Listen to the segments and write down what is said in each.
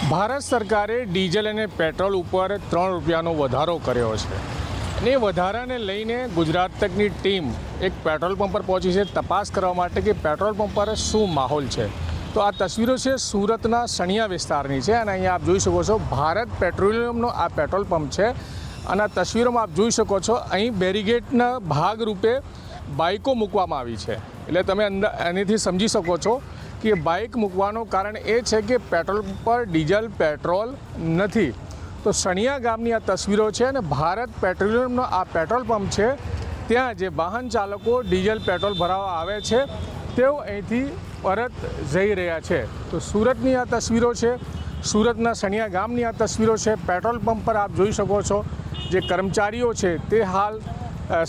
ભારત સરકારે ડીઝલ અને પેટ્રોલ ઉપર 3 રૂપિયાનો વધારો કર્યો છે અને એ વધારાને લઈને ગુજરાત તકની ટીમ એક પેટ્રોલ પંપ પર પહોંચી છે તપાસ કરવા માટે કે પેટ્રોલ પંપ પર શું માહોલ છે। તો આ તસવીરો છે સુરતના સણિયા વિસ્તારની છે અને અહીંયા આપ જોઈ શકો છો ભારત પેટ્રોલિયમનો આ પેટ્રોલ પંપ છે અને આ તસવીરોમાં આપ જોઈ શકો છો અહીં બેરીગેટના ભાગરૂપે બાઇકો મૂકવામાં આવી છે। એટલે તમે એનાથી સમજી શકો છો કે બાઇક મૂકવાનું કારણ એ છે કે પેટ્રોલ પર ડીઝલ પેટ્રોલ નથી। તો સણિયા ગામની આ તસવીરો છે અને ભારત પેટ્રોલિયમનો આ પેટ્રોલ પંપ છે। ત્યાં જે વાહન ચાલકો ડીઝલ પેટ્રોલ ભરાવવા આવે છે તેઓ અહીંથી પરત જઈ રહ્યા છે। તો સુરતની આ તસવીરો છે, સુરતના સણિયા ગામની આ તસવીરો છે। પેટ્રોલ પંપ પર આપ જોઈ શકો છો જે કર્મચારીઓ છે તે હાલ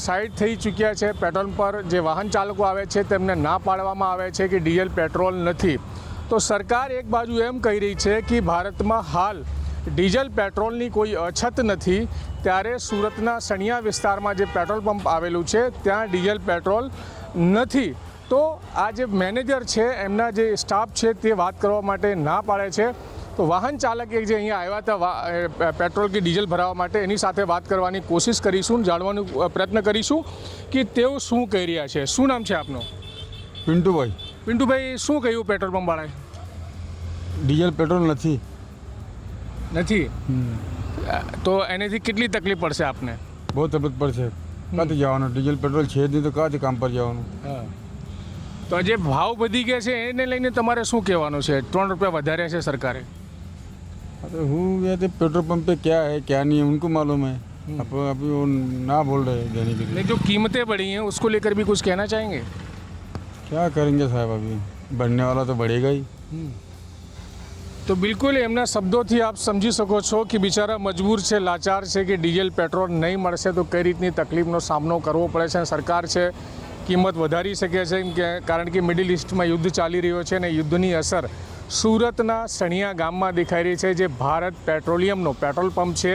સાઈડ થઈ ચૂક્યા છે। પેટ્રોલ પર જે વાહન ચાલકો આવે છે તેમને ના પાડવામાં આવે છે કે ડીઝલ પેટ્રોલ નથી। તો સરકાર એક બાજુ એમ કહી રહી છે કે ભારતમાં હાલ ડીઝલ પેટ્રોલની કોઈ અછત નથી, ત્યારે સુરતના સણિયા વિસ્તારમાં જે પેટ્રોલ પંપ આવેલું છે ત્યાં ડીઝલ પેટ્રોલ નથી। તો આ જે મેનેજર છે એમના જે સ્ટાફ છે તે વાત કરવા માટે ના પાડે છે। તો વાહન ચાલક એક જે અહીંયા આવ્યા હતા પેટ્રોલ કે ડીઝલ ભરાવવા માટે, એની સાથે વાત કરવાની કોશિશ કરીશું, જાણવાનો પ્રયત્ન કરીશું કે તેઓ શું કહી રહ્યા છે। શું નામ છે આપનું? પિન્ટુભાઈ। પિન્ટુભાઈ, શું કહ્યું પેટ્રોલ પંપ વાળાએ? ડીઝલ પેટ્રોલ નથી। તો એનાથી કેટલી તકલીફ પડશે આપને? બહુ તકલીફ પડશે। ક્યાંથી જવાનું? ડીઝલ પેટ્રોલ છે જ નહીં તો ક્યાંથી કામ પર જવાનું? તો જે ભાવ વધી ગયા છે એને લઈને તમારે શું કહેવાનું છે? 3 રૂપિયા વધાર્યા છે સરકારે। अरे हूँ ये तो पेट्रोल पंप पे क्या है क्या नहीं है उनको मालूम है। अभी वो ना बोल रहे देने के लिए। नहीं, जो कीमतें बढ़ी हैं उसको लेकर भी कुछ कहना चाहेंगे? क्या करेंगे साहब, अभी बढ़ने वाला तो बढ़ेगा ही। તો બિલકુલ એમના શબ્દોથી આપ સમજી શકો છો કે બિચારા મજબૂર છે, લાચાર છે કે ડીઝલ પેટ્રોલ નહીં મળશે તો કઈ રીતની તકલીફનો સામનો કરવો પડે છે। સરકાર છે કિંમત વધારી શકે છે કારણ કે મિડલ ઇસ્ટમાં યુદ્ધ ચાલી રહ્યો છે અને યુદ્ધની અસર સુરતના સણિયા ગામમાં દેખાઈ રહી છે। જે ભારત પેટ્રોલિયમનો પેટ્રોલ પંપ છે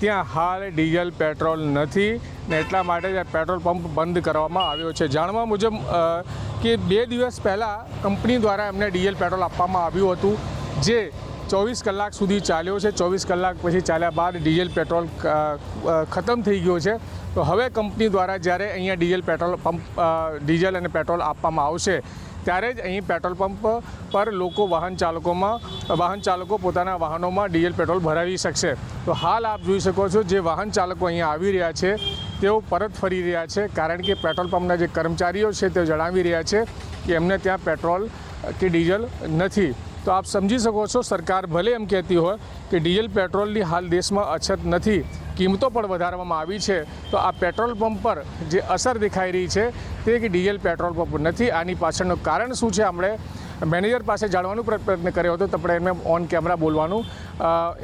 ત્યાં હાલ ડીઝલ પેટ્રોલ નથી ને એટલા માટે જ પેટ્રોલ પંપ બંધ કરવામાં આવ્યો છે। જાણવા મુજબ કે 2 દિવસ પહેલાં કંપની દ્વારા એમને ડીઝલ પેટ્રોલ આપવામાં આવ્યું હતું જે 24 કલાક સુધી ચાલ્યો છે। 24 કલાક પછી ચાલ્યા બાદ ડીઝલ પેટ્રોલ ખતમ થઈ ગયો છે। તો હવે કંપની દ્વારા જ્યારે અહીંયા ડીઝલ અને પેટ્રોલ આપવામાં આવશે ત્યારે જ અહીં પેટ્રોલ પંપ પર લોકો વાહન ચાલકો પોતાના વાહનોમાં ડીઝલ પેટ્રોલ ભરાવી શકશે। તો હાલ આપ જોઈ શકો છો જે વાહન ચાલકો અહીંયા આવી રહ્યા છે તેઓ પરત ફરી રહ્યા છે કારણ કે પેટ્રોલ પંપના જે કર્મચારીઓ છે તેઓ જણાવી રહ્યા છે કે એમને ત્યાં પેટ્રોલ કે ડીઝલ નથી। તો આપ સમજી શકો છો સરકાર ભલે એમ કહેતી હોય કે ડીઝલ પેટ્રોલની હાલ દેશમાં અછત નથી, કિંમતો પણ વધારવામાં આવી છે, તો આ પેટ્રોલ પંપ પર જે અસર દેખાઈ રહી છે તે કે ડીઝલ પેટ્રોલ પંપ નથી। આની પાછળનું કારણ શું છે આપણે મેનેજર પાસે જાણવાનો પ્રયત્ન કર્યો હતો, તો એમને ઓન કેમેરા બોલવાનું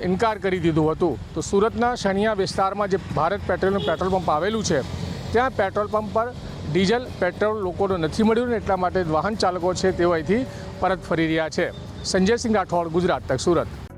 ઇનકાર કરી દીધું હતું। તો સુરતના સણિયા વિસ્તારમાં જે ભારત પેટ્રોલિયમનું પેટ્રોલ પંપ આવેલું છે ત્યાં પેટ્રોલ પંપ પર ડીઝલ પેટ્રોલ લોકોને નથી મળ્યું ને એટલા માટે વાહન ચાલકો છે તેઓ અહીંથી પરત ફરી રહ્યા છે। સંજય સિંહ રાઠોડ, ગુજરાત તક, સુરત।